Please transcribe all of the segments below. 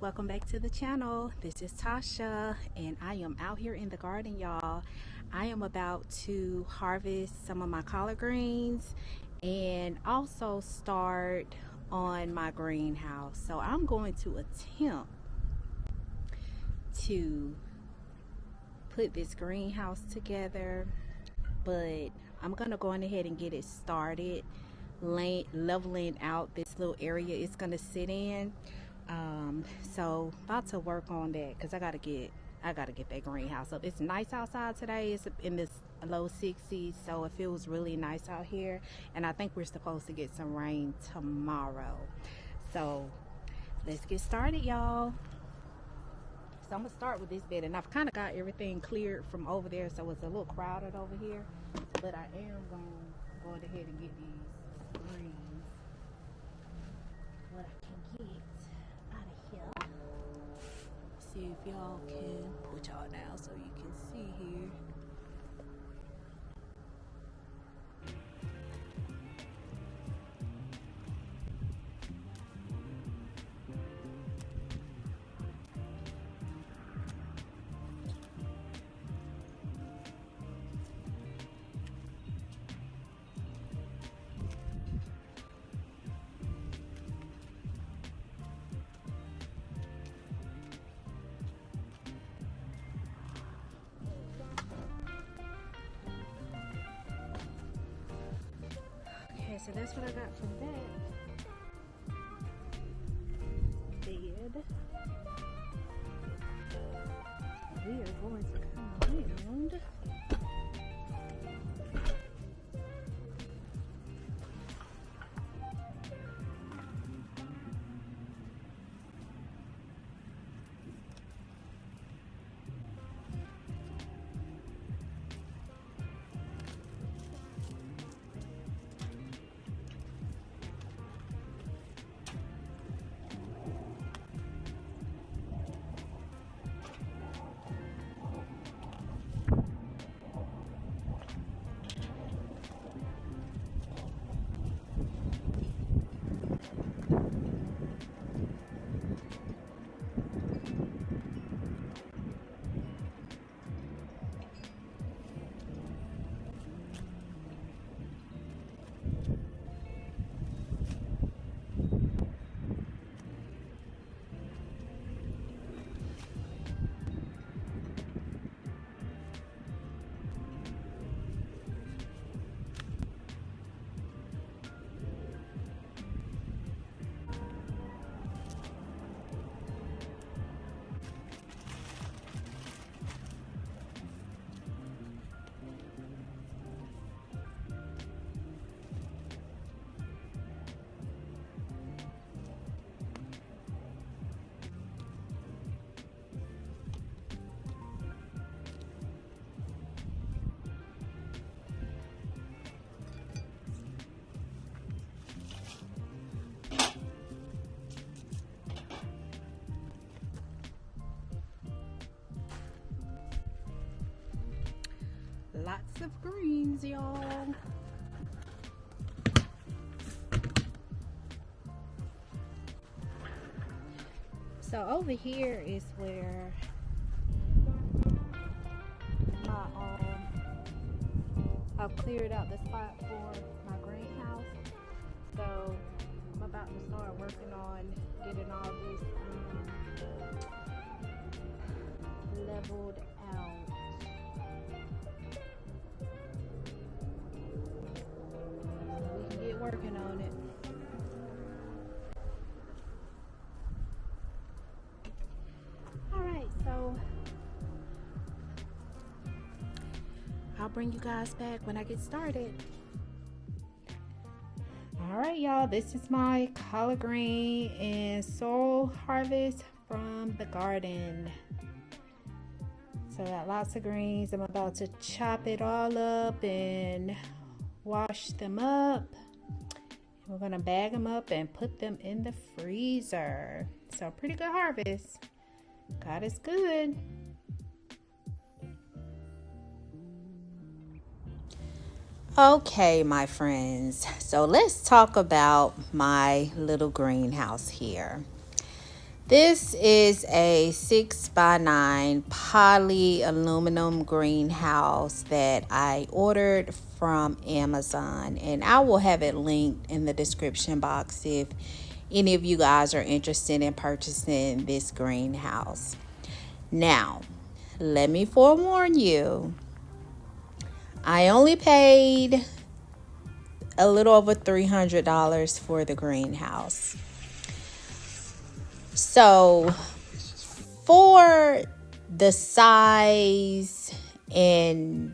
welcome back to the channel. This is Tasha and I am out here in the garden, y'all. I am about to harvest some of my collard greens and also start on my greenhouse. So I'm going to attempt to put this greenhouse together, but I'm gonna go on ahead and get it started, leveling out this little area it's gonna sit in. So about to work on that because I gotta get that greenhouse up. It's nice outside today. It's in this low 60s, so it feels really nice out here, and I think we're supposed to get some rain tomorrow. So let's get started, y'all. So I'm gonna start with this bed, and I've kind of got everything cleared from over there, so it's a little crowded over here, but I am gonna go ahead and get these greens, what I can get out of here. See if y'all can put y'all down so you can see here. So that's what I got from that bed. We are going to come around. Lots of greens, y'all. So over here is where I've cleared out the spot for my greenhouse. So I'm about to start working on getting all this leveled out. Working on it. Alright, so I'll bring you guys back when I get started. Alright, y'all, this is my collard green and soil harvest from the garden. So I got lots of greens. I'm about to chop it all up and wash them up. We're gonna bag them up and put them in the freezer. So pretty good harvest. God is good. Okay, my friends. So let's talk about my little greenhouse here. This is a 6x9 poly aluminum greenhouse that I ordered from Amazon, and I will have it linked in the description box if any of you guys are interested in purchasing this greenhouse. Now, let me forewarn you, I only paid a little over $300 for the greenhouse. So for the size and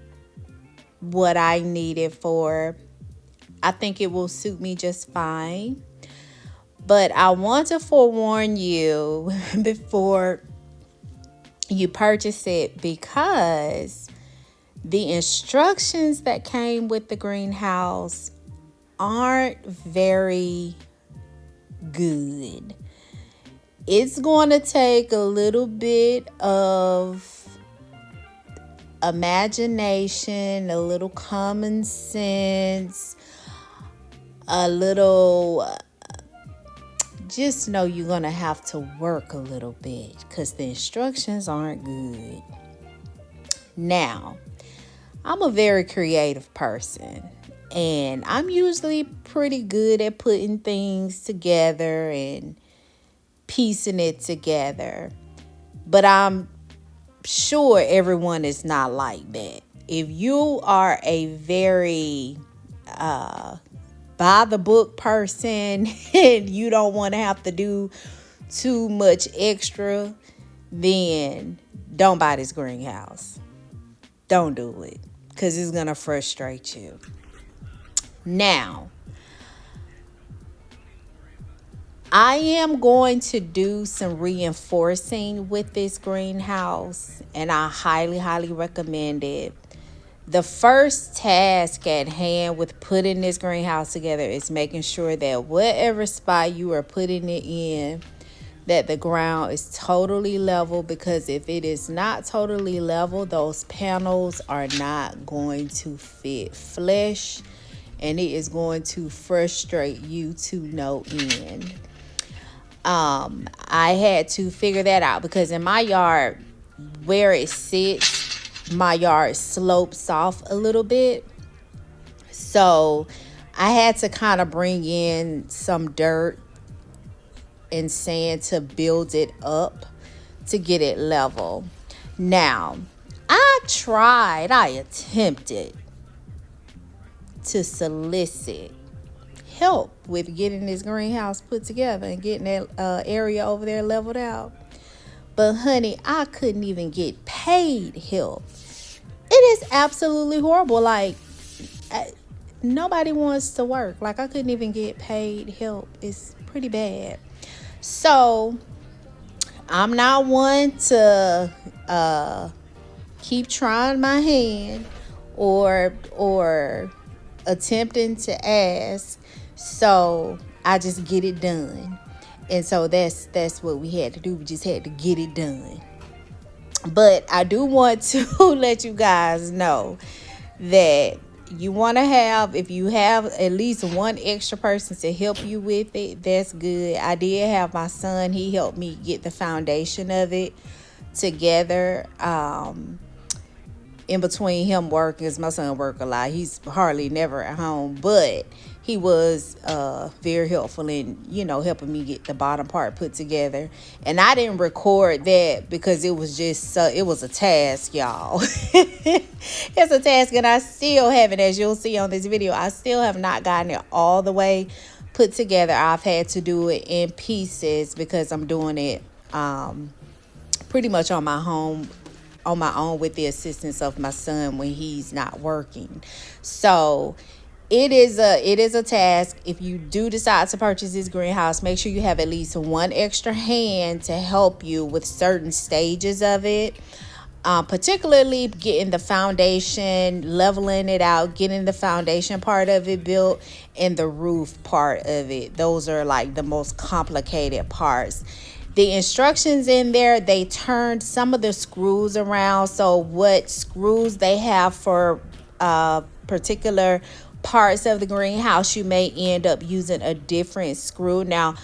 what I need it for, I think it will suit me just fine. But I want to forewarn you before you purchase it, because the instructions that came with the greenhouse aren't very good. It's going to take a little bit of imagination, a little common sense, a little, just know you're going to have to work a little bit because the instructions aren't good. Now, I'm a very creative person, and I'm usually pretty good at putting things together and piecing it together, but I'm sure everyone is not like that. If you are a very by the book person and you don't want to have to do too much extra, then don't buy this greenhouse. Don't do it, because it's gonna frustrate you. Now, I am going to do some reinforcing with this greenhouse, and I highly recommend it. The first task at hand with putting this greenhouse together is making sure that whatever spot you are putting it in, that the ground is totally level, because if it is not totally level, those panels are not going to fit flush, and it is going to frustrate you to no end. I had to figure that out because in my yard, where it sits, my yard slopes off a little bit. So I had to kind of bring in some dirt and sand to build it up to get it level. Now, I attempted to solicit help with getting this greenhouse put together and getting that area over there leveled out. But honey, I couldn't even get paid help. It is absolutely horrible. Like, nobody wants to work. Like, I couldn't even get paid help. It's pretty bad. So I'm not one to keep trying my hand or attempting to ask. So I just get it done. And so that's what we had to do. We just had to get it done. But I do want to let you guys know that you want to have, if you have at least one extra person to help you with it, that's good. I did have my son. He helped me get the foundation of it together. In between him working, because my son work a lot, he's hardly never at home, but he was very helpful in, helping me get the bottom part put together. And I didn't record that because it was just it was a task, y'all. It's a task, and I still haven't, as you'll see on this video, I still have not gotten it all the way put together. I've had to do it in pieces because I'm doing it pretty much on my own with the assistance of my son when he's not working. So it is a task. If you do decide to purchase this greenhouse, make sure you have at least one extra hand to help you with certain stages of it. Particularly getting the foundation, leveling it out, getting the foundation part of it built, and the roof part of it. Those are like the most complicated parts. The instructions in there, they turned some of the screws around. So what screws they have for particular parts of the greenhouse, you may end up using a different screw. Now,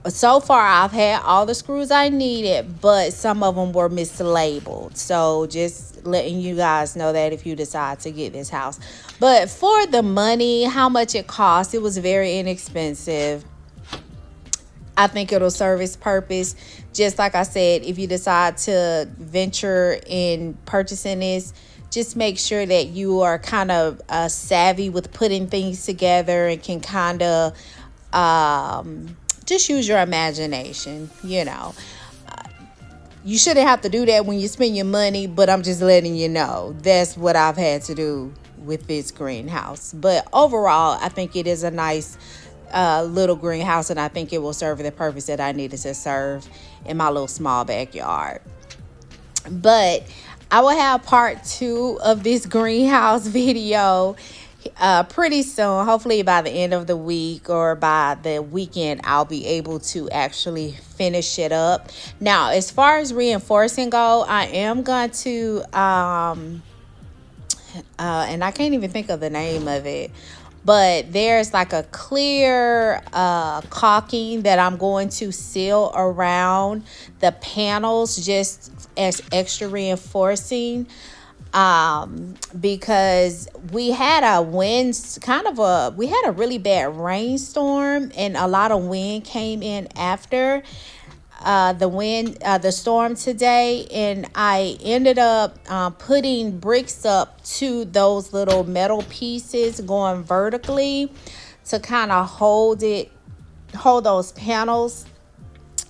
so far I've had all the screws I needed, but some of them were mislabeled. So just letting you guys know that if you decide to get this house. But for the money, how much it cost, it was very inexpensive. I think it'll serve its purpose. Just like I said, if you decide to venture in purchasing this, just make sure that you are kind of savvy with putting things together and can kind of just use your imagination. You know, you shouldn't have to do that when you spend your money, but I'm just letting you know that's what I've had to do with this greenhouse. But overall, I think it is a nice little greenhouse, and I think it will serve the purpose that I needed to serve in my little small backyard. But I will have part 2 of this greenhouse video pretty soon. Hopefully by the end of the week or by the weekend, I'll be able to actually finish it up. Now, as far as reinforcing go, I am going to and I can't even think of the name of it, but there's like a clear caulking that I'm going to seal around the panels just as extra reinforcing, because we had a we had a really bad rainstorm, and a lot of wind came in after the storm today, and I ended up putting bricks up to those little metal pieces going vertically to kind of hold those panels,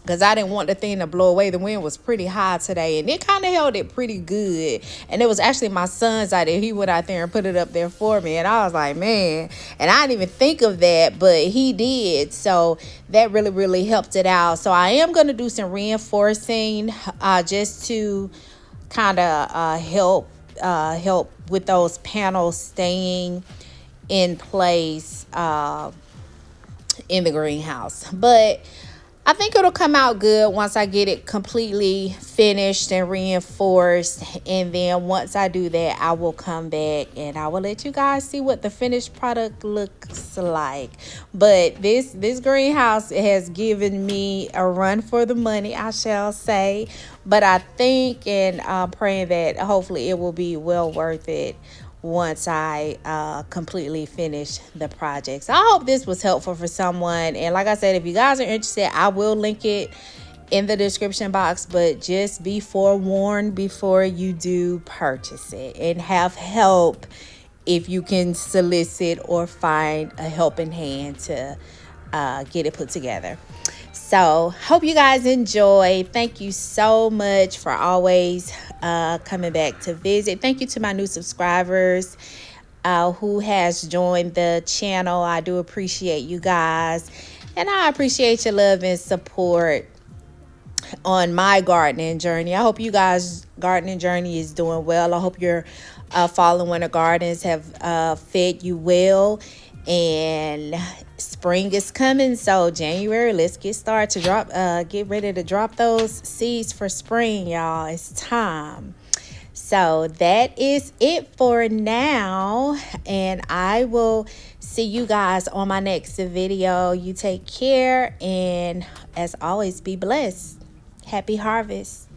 because I didn't want the thing to blow away. The wind was pretty high today, and it kind of held it pretty good. And it was actually my son's idea. He went out there and put it up there for me, and I was like, man, and I didn't even think of that, but he did. So that really, really helped it out. So I am going to do some reinforcing just to kind of help with those panels staying in place in the greenhouse. But I think it'll come out good once I get it completely finished and reinforced. And then once I do that, I will come back and I will let you guys see what the finished product looks like. But this greenhouse has given me a run for the money, I shall say. But I think and I'm praying that hopefully it will be well worth it once I completely finish the projects. I hope this was helpful for someone. And like I said, if you guys are interested, I will link it in the description box. But just be forewarned before you do purchase it, and have help if you can solicit or find a helping hand to get it put together. So hope you guys enjoy. Thank you so much for always coming back to visit. Thank you to my new subscribers who has joined the channel. I do appreciate you guys, and I appreciate your love and support on my gardening journey. I hope you guys' gardening journey is doing well. I hope your fall and winter gardens have fed you well. And spring is coming, so January, let's get started to get ready to drop those seeds for spring, y'all. It's time. So that is it for now, and I will see you guys on my next video. You take care, and as always, be blessed. Happy harvest.